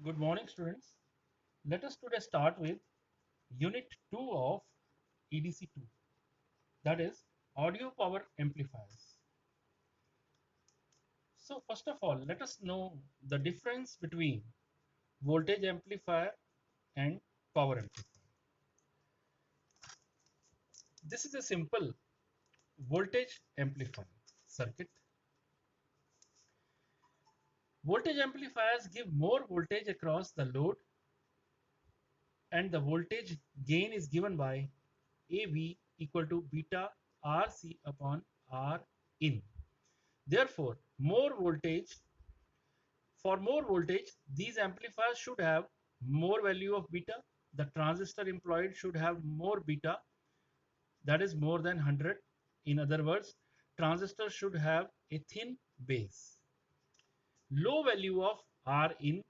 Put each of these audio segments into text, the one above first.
Good morning, students. Let us today start with Unit 2 of EDC 2, that is Audio Power Amplifiers. So, first of all, let us know the difference between voltage amplifier and power amplifier. This is a simple voltage amplifier circuit. Voltage amplifiers give more voltage across the load, and the voltage gain is given by AB equal to beta RC upon R in. Therefore, for more voltage, these amplifiers should have more value of beta. The transistor employed should have more beta, that is more than 100. In other words, transistor should have a thin base. Low value of R in.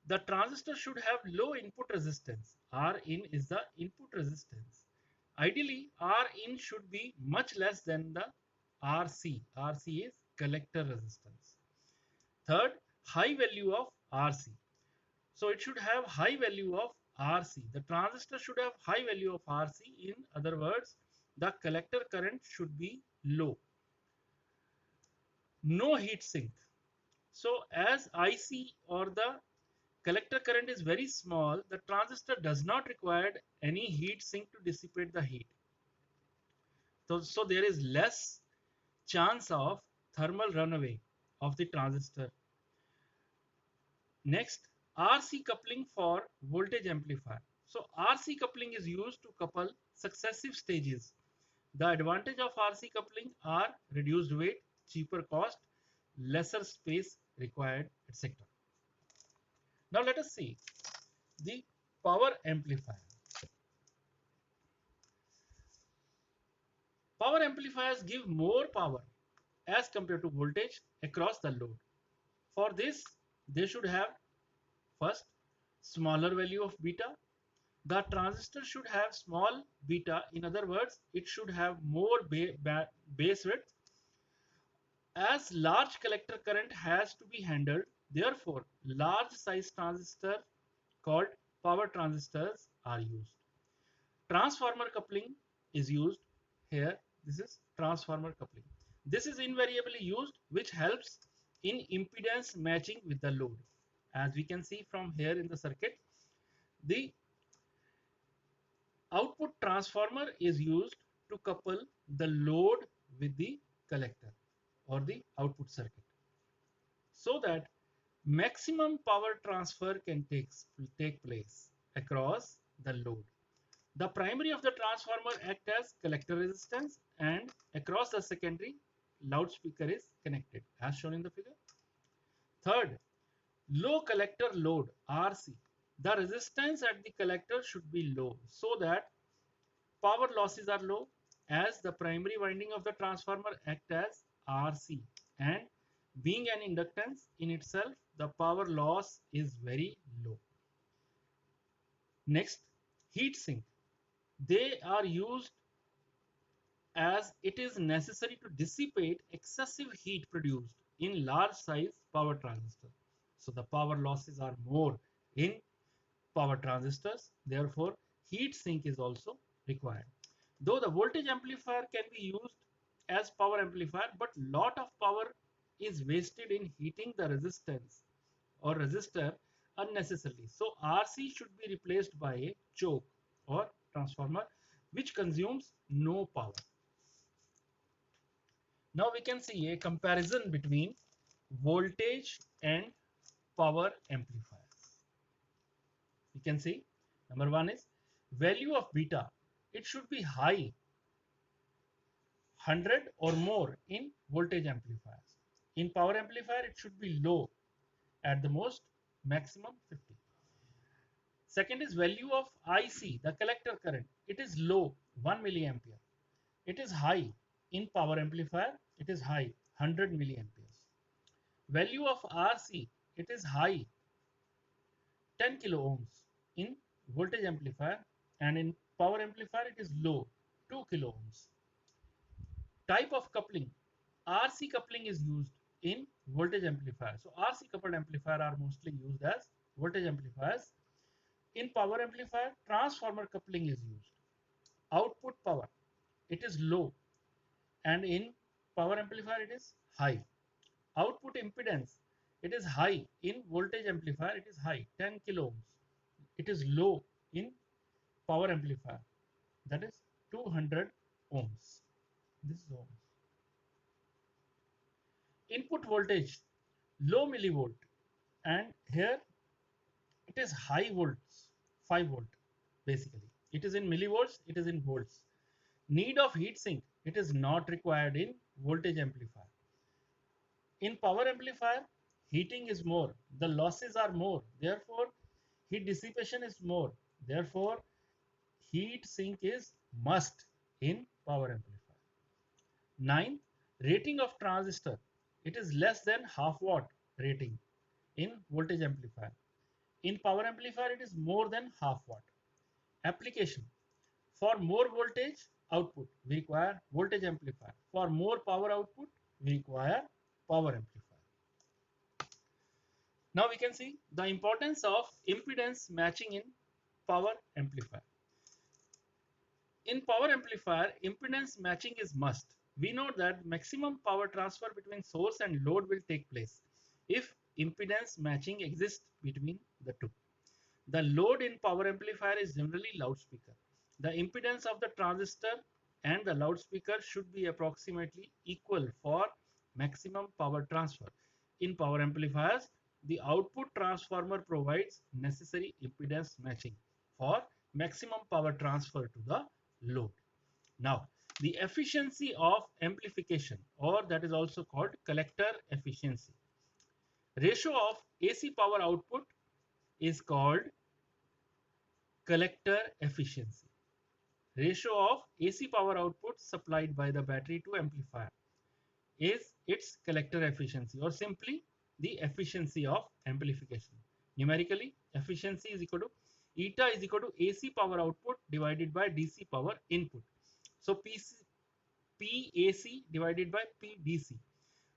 The transistor should have low input resistance. R in is the input resistance. Ideally, R in should be much less than the RC. RC is collector resistance. Third, high value of RC. So it should have high value of RC. The transistor should have high value of RC. In other words, the collector current should be low. No heat sink. So as IC or the collector current is very small, the transistor does not require any heat sink to dissipate the heat. So there is less chance of thermal runaway of the transistor. Next, RC coupling for voltage amplifier. So RC coupling is used to couple successive stages. The advantage of RC coupling are reduced weight, cheaper cost, lesser space required, etc. Now let us see the power amplifier. Power amplifiers give more power as compared to voltage across the load. For this, they should have first smaller value of beta. The transistor should have small beta. In other words, it should have more base width. As large collector current has to be handled, therefore large size transistor called power transistors are used. Transformer coupling is used here. This is transformer coupling. This is invariably used, which helps in impedance matching with the load. As we can see from here in the circuit, the output transformer is used to couple the load with the collector or the output circuit, so that maximum power transfer can take place across the load. The primary of the transformer acts as collector resistance, and across the secondary, loudspeaker is connected as shown in the figure. Third, low collector load RC. The resistance at the collector should be low so that power losses are low, as the primary winding of the transformer acts as RC, and being an inductance in itself, the power loss is very low. Next, heat sink. They are used as it is necessary to dissipate excessive heat produced in large size power transistors. So the power losses are more in power transistors, therefore heat sink is also required. Though the voltage amplifier can be used as power amplifier, but lot of power is wasted in heating the resistance or resistor unnecessarily. So RC should be replaced by a choke or transformer which consumes no power. Now we can see a comparison between voltage and power amplifiers. We can see number one is value of beta. It should be high, 100 or more in voltage amplifiers. In power amplifier, it should be low, at the most maximum 50. Second is value of IC, the collector current. It is low, 1 milliampere. It is high in power amplifier. It is high, 100 milliamperes. Value of RC, it is high, 10 kilo ohms in voltage amplifier, and in power amplifier it is low, 2 kilo ohms. Type of coupling. RC coupling is used in voltage amplifier. So RC coupled amplifier are mostly used as voltage amplifiers. In power amplifier, transformer coupling is used. Output power, it is low, and in power amplifier it is high. Output impedance, it is high. In voltage amplifier it is high, 10 kilo ohms. It is low in power amplifier, that is 200 ohms. This is ohms. Input voltage, low millivolt, and here it is high volts, 5 volt basically. It is in millivolts, it is in volts. Need of heat sink, it is not required in voltage amplifier. In power amplifier, heating is more, the losses are more, therefore heat dissipation is more, therefore heat sink is must in power amplifier. 9. Rating of transistor, it is less than half watt rating in voltage amplifier. In power amplifier it is more than half watt. Application, for more voltage output we require voltage amplifier, for more power output we require power amplifier. Now we can see the importance of impedance matching in power amplifier. In power amplifier, impedance matching is must. We know that maximum power transfer between source and load will take place if impedance matching exists between the two. The load in power amplifier is generally loudspeaker. The impedance of the transistor and the loudspeaker should be approximately equal for maximum power transfer. In power amplifiers, the output transformer provides necessary impedance matching for maximum power transfer to the load. Now, the efficiency of amplification, or that is also called collector efficiency. Ratio of AC power output is called collector efficiency. Ratio of AC power output supplied by the battery to amplifier is its collector efficiency, or simply the efficiency of amplification. Numerically, efficiency is equal to eta is equal to AC power output divided by DC power input. So PAC divided by PDC.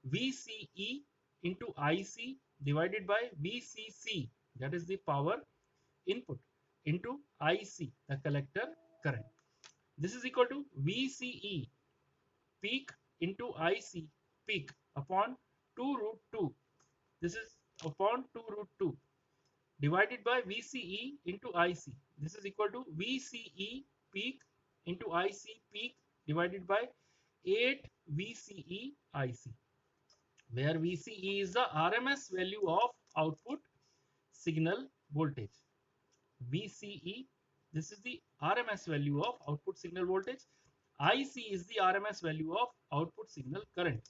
VCE into IC divided by VCC, that is the power input, into IC, the collector current. This is equal to VCE peak into IC peak upon 2 root 2. This is upon 2 root 2 divided by VCE into IC. This is equal to VCE peak into IC peak divided by 8 VCE IC, where VCE is the RMS value of output signal voltage. VCE, this is the RMS value of output signal voltage. IC is the RMS value of output signal current.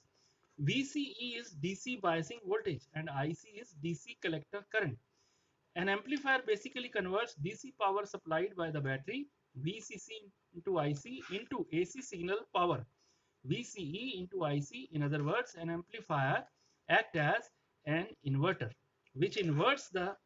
VCE is DC biasing voltage and IC is DC collector current. An amplifier basically converts DC power supplied by the battery, VCC into IC, into AC signal power, VCE into IC. In other words, an amplifier acts as an inverter, which inverts the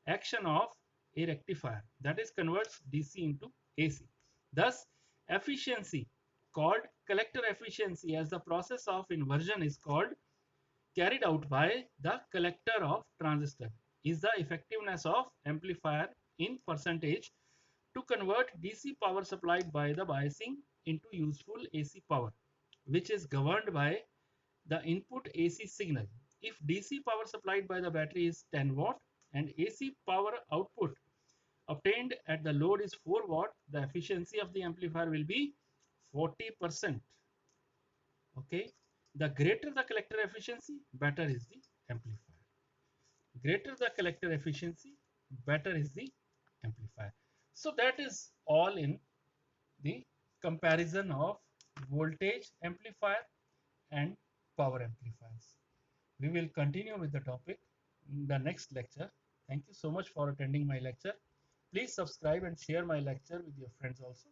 action of a rectifier, that is converts DC into AC. Thus, efficiency, called collector efficiency, as the process of inversion is called, carried out by the collector of transistor, is the effectiveness of amplifier in percentage to convert DC power supplied by the biasing into useful AC power, which is governed by the input AC signal. If DC power supplied by the battery is 10 watt and AC power output obtained at the load is 4 watt, the efficiency of the amplifier will be 40%. Okay, the greater the collector efficiency, better is the amplifier. Greater the collector efficiency, better is the amplifier. So that is all in the comparison of voltage amplifier and power amplifiers. We will continue with the topic in the next lecture. Thank you so much for attending my lecture. Please subscribe and share my lecture with your friends also.